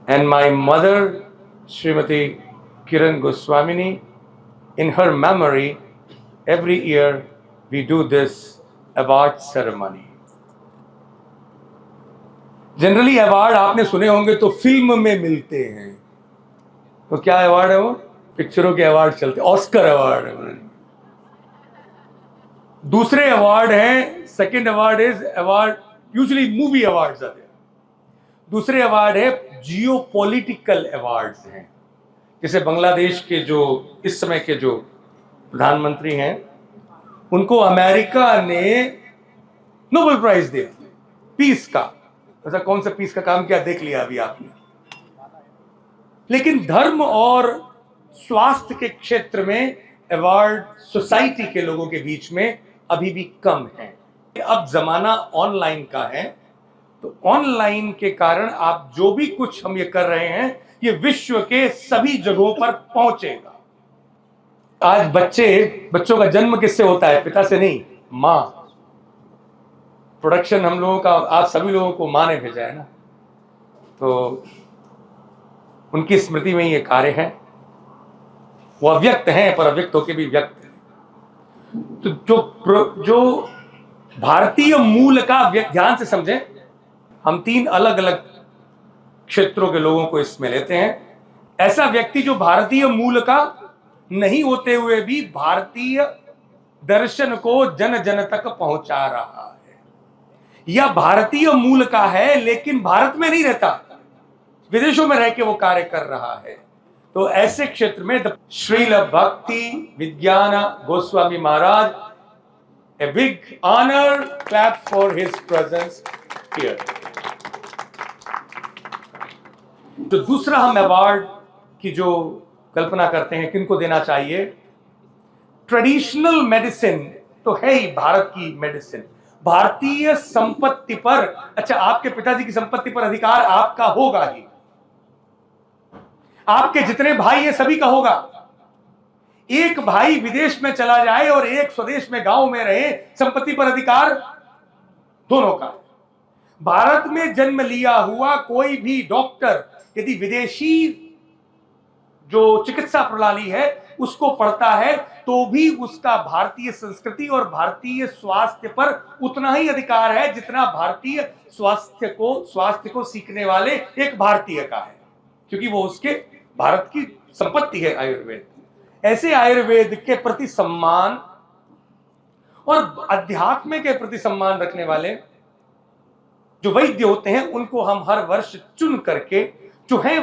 and my mother, Srimati Kiran Goswamini, in her memory, every year we do this award ceremony. Generally award आपने सुने होंगे तो film में मिलते हैं, तो क्या अवार्ड है वो? पिक्चरों के अवार्ड चलते, ऑस्कर अवार्ड है। दूसरे अवार्ड हैं, second award is award, usually movie awards आते हैं। दूसरे अवार्ड है जियो पॉलिटिकल अवार्ड्स हैं, जैसे बांग्लादेश के जो इस समय के जो प्रधानमंत्री हैं उनको अमेरिका ने नोबेल प्राइज दिया पीस का। ऐसा कौन सा पीस का काम किया देख लिया अभी आपने। लेकिन धर्म और स्वास्थ्य के क्षेत्र में अवार्ड सोसाइटी के लोगों के बीच में अभी भी कम है। अब जमाना ऑनलाइन का है, तो ऑनलाइन के कारण आप जो भी कुछ हम ये कर रहे हैं ये विश्व के सभी जगहों पर पहुंचेगा। आज बच्चों का जन्म किससे होता है? पिता से नहीं, मां। प्रोडक्शन हम लोगों का, आज सभी लोगों को मां ने भेजा है ना, तो उनकी स्मृति में ये कार्य है। वो अव्यक्त हैं पर अव्यक्त होकर भी व्यक्त है। तो जो भारतीय मूल का ध्यान से समझें, हम 3 अलग अलग क्षेत्रों के लोगों को इसमें लेते हैं। ऐसा व्यक्ति जो भारतीय मूल का नहीं होते हुए भी भारतीय दर्शन को जन जन तक पहुंचा रहा है, या भारतीय मूल का है लेकिन भारत में नहीं रहता, विदेशों में रह के वो कार्य कर रहा है। तो ऐसे क्षेत्र में श्रील भक्ति विज्ञान गोस्वामी महाराज, a big honor, clap for his presence here. तो दूसरा हम अवार्ड की जो कल्पना करते हैं किनको देना चाहिए? ट्रेडिशनल मेडिसिन तो है ही भारत की मेडिसिन, भारतीय संपत्ति पर। अच्छा, आपके पिताजी की संपत्ति पर अधिकार आपका होगा ही, आपके जितने भाई हैं सभी का होगा। एक भाई विदेश में चला जाए और एक स्वदेश में गांव में रहे, संपत्ति पर अधिकार दोनों का। भारत में जन्म लिया हुआ कोई भी डॉक्टर यदि विदेशी जो चिकित्सा प्रणाली है उसको पढ़ता है तो भी उसका भारतीय संस्कृति और भारतीय स्वास्थ्य पर उतना ही अधिकार है जितना भारतीय स्वास्थ्य को सीखने वाले एक भारतीय का है, क्योंकि वो उसके भारत की संपत्ति है आयुर्वेद। ऐसे आयुर्वेद के प्रति सम्मान और अध्यात्म के प्रति सम्मान रखने वाले जो वैद्य होते हैं उनको हम हर वर्ष चुन करके, जो है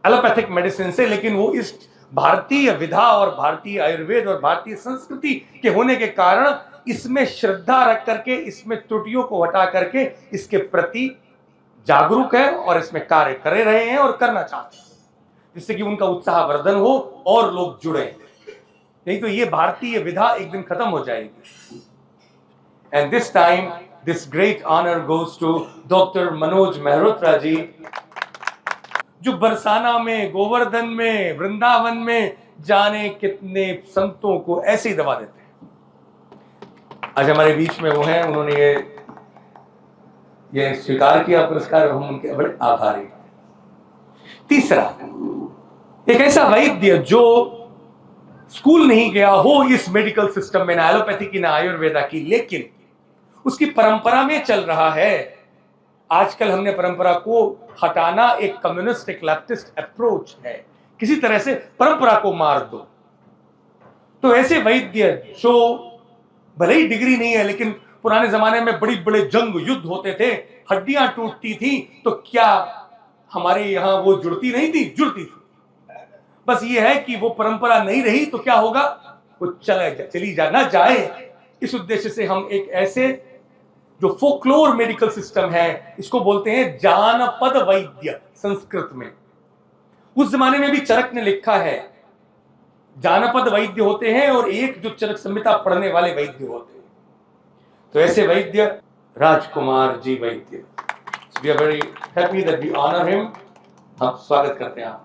एलोपैथिक मेडिसिन से, लेकिन वो इस भारतीय विधा और भारतीय आयुर्वेद और भारतीय संस्कृति के होने के कारण इसमें श्रद्धा रख करके, इसमें त्रुटियों को हटा करके इसके प्रति जागरूक है और इसमें कार्य कर रहे हैं और करना चाहते हैं, जिससे कि उनका उत्साहवर्धन हो और लोग जुड़े। नहीं तो ये भारतीय विधा एक दिन खत्म हो जाएगी। And this time this great honour goes to doctor Manoj Mehrotra ji, जो बरसाना में, गोवर्धन में, वृंदावन में जाने कितने संतों को ऐसे ही दबा देते हैं। आज हमारे बीच में वो हैं, उन्होंने ये स्वीकार किया पुरस्कार, हम उनके बड़े आभारी हैं। तीसरा, एक ऐसा वैद्य जो स्कूल नहीं गया हो इस मेडिकल सिस्टम में, ना एलोपैथी की ना आयुर्वेदा की, लेकिन उसकी परंपरा में चल रहा है। आजकल हमने परंपरा को हटाना एक कम्युनिस्ट, एक लेफ्टिस्ट अप्रोच है, किसी तरह से परंपरा को मार दो। तो ऐसे वैद्य जो भले ही डिग्री नहीं है, लेकिन पुराने जमाने में बड़ी बड़े जंग युद्ध होते थे, हड्डियां टूटती थी, तो क्या हमारे यहां वो जुड़ती नहीं थी? जुड़ती थी। बस ये है कि वो परंपरा नहीं रही तो क्या होगा, वो चली ना जाए। इस उद्देश्य से हम एक ऐसे जो फोकलोर मेडिकल सिस्टम है, इसको बोलते हैं जानपद वैद्य संस्कृत में। उस जमाने में भी चरक ने लिखा है, जानपद वैद्य होते हैं और एक जो चरक संहिता पढ़ने वाले वैद्य होते हैं। तो ऐसे वैद्य Rajkumar ji Vaidya, we are very happy that we honour him. हम स्वागत करते हैं आपका।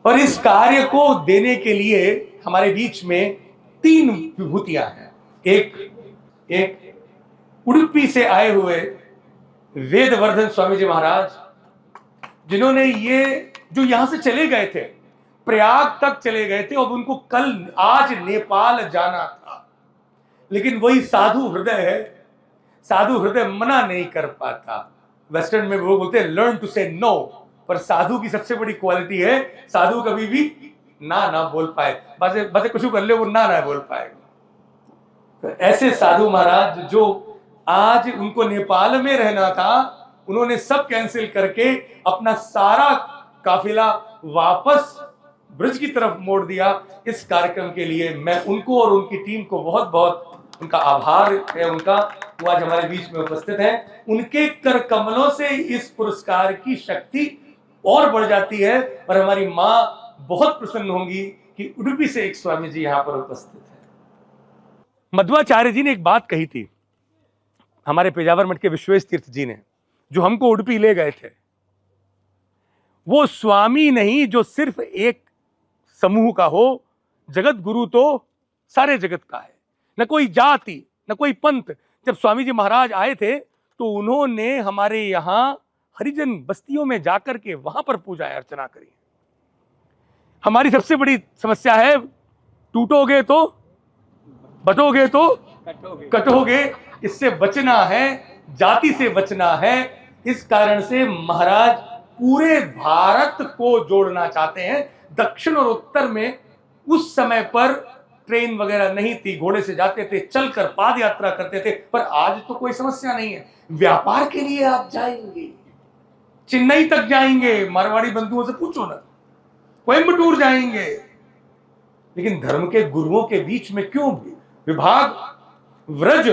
और इस कार्य को देने के लिए हमारे बीच में 3 विभूतियां हैं। एक उडुपी से आए हुए वेदवर्धन स्वामी जी महाराज, जिन्होंने ये जो यहां से चले गए थे, प्रयाग तक चले गए थे, और उनको आज नेपाल जाना था, लेकिन वही साधु हृदय है, साधु हृदय मना नहीं कर पाता। वेस्टर्न में वो बोलते हैं लर्न टू से नो, पर साधु की सबसे बड़ी क्वालिटी है साधु कभी भी ना बोल पाए, बस कुछ कर ले वो ना बोल पाएगा। तो ऐसे साधु महाराज जो आज उनको नेपाल में रहना था, उन्होंने सब कैंसिल करके अपना सारा काफिला वापस ब्रिज की तरफ मोड़ दिया। इस कार्यक्रम के लिए मैं उनको और उनकी टीम को बहुत बहुत उनका आभार है उनका, वो आज हमारे बीच में उपस्थित हैं। उनके कर कमलों से इस पुरस्कार की शक्ति और बढ़ जाती है, और हमारी माँ बहुत प्रसन्न होंगी कि उडुपी से एक स्वामी जी यहाँ पर उपस्थित है। मध्वाचार्य जी ने एक बात कही थी, हमारे पेजावर मठ के विश्वेश तीर्थ जी ने, जो हमको उडुपी ले गए थे। वो स्वामी नहीं जो सिर्फ एक समूह का हो, जगत गुरु तो सारे जगत का है, न कोई जाति न कोई पंथ। जब स्वामी जी महाराज आए थे तो उन्होंने हमारे यहां हरिजन बस्तियों में जाकर के वहां पर पूजा अर्चना करी। हमारी सबसे बड़ी समस्या है, टूटोगे तो बटोगे तो कटोगे, इससे बचना है, जाति से बचना है। इस कारण से महाराज पूरे भारत को जोड़ना चाहते हैं। दक्षिण और उत्तर में उस समय पर ट्रेन वगैरह नहीं थी, घोड़े से जाते थे, चलकर पाद यात्रा करते थे, पर आज तो कोई समस्या नहीं है। व्यापार के लिए आप जाएंगे, चेन्नई तक जाएंगे, मारवाड़ी बंधुओं से पूछो ना, कोयम्बटूर जाएंगे, लेकिन धर्म के गुरुओं के बीच में क्यों विभाग? व्रज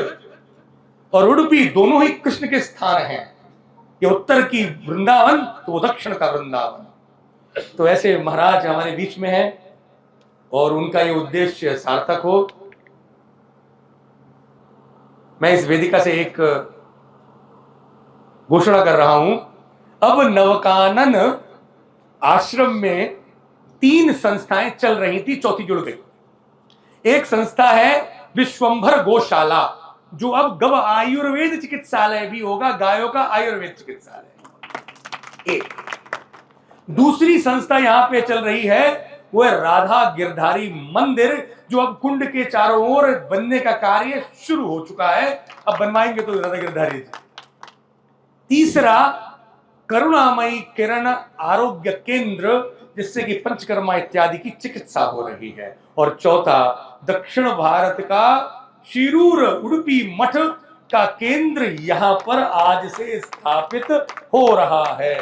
और उडुपी दोनों ही कृष्ण के स्थान हैं। ये उत्तर की वृंदावन तो दक्षिण का वृंदावन। तो ऐसे महाराज हमारे बीच में हैं और उनका ये उद्देश्य सार्थक हो। मैं इस वेदिका से एक घोषणा कर रहा हूं। अब नवकानन आश्रम में 3 संस्थाएं चल रही थी, चौथी जुड़ गई। एक संस्था है विश्वंभर गौशाला, जो अब गव आयुर्वेद चिकित्सालय भी होगा, गायों का आयुर्वेद चिकित्सालय। एक दूसरी संस्था यहां पे चल रही है, वो है राधा गिरधारी मंदिर, जो अब कुंड के चारों ओर बनने का कार्य शुरू हो चुका है, अब बनवाएंगे तो राधा गिरधारी जी। तीसरा करुणामयी किरण आरोग्य केंद्र, जिससे कि पंचकर्मा इत्यादि की चिकित्सा हो रही है। और चौथा दक्षिण भारत का शिरूर उडुपी मठ का केंद्र यहां पर आज से स्थापित हो रहा है।